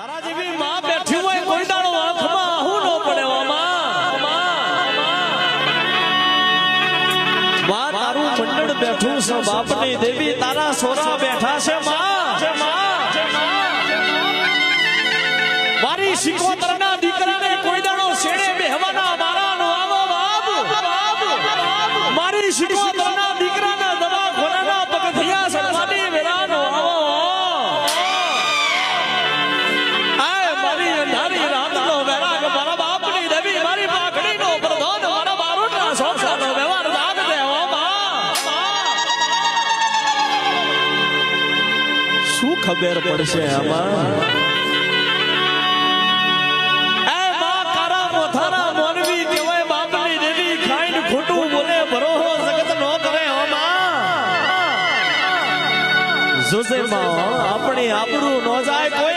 તારા જેવી માં બેઠી હોય કોઈ દાડો આંખમાં આહું ન પડે ઓ માં તારું મંડળ બેઠું છે બાપની દેવી તારા સોરા બેઠા છે માં મારી શિકોતરના દીકરાને કોઈ દાડો શેડે બેહવાના મારા નો આવો બાપ મારી શિકોતરના દીકરાના દવાખાનાના પગથિયા સળસાડી વેરાનો આવો આય મારી અંધારી રાતનો વેરાગ મારા બાપની દેવી મારી પાખડીનો પ્રધાન મારા બારોટના સોસાનો વ્યવહાર દાગ દે ઓ માં શું ખબર પડશે આમાં જોશે માં આપણી આબરૂ ન જાય કોઈ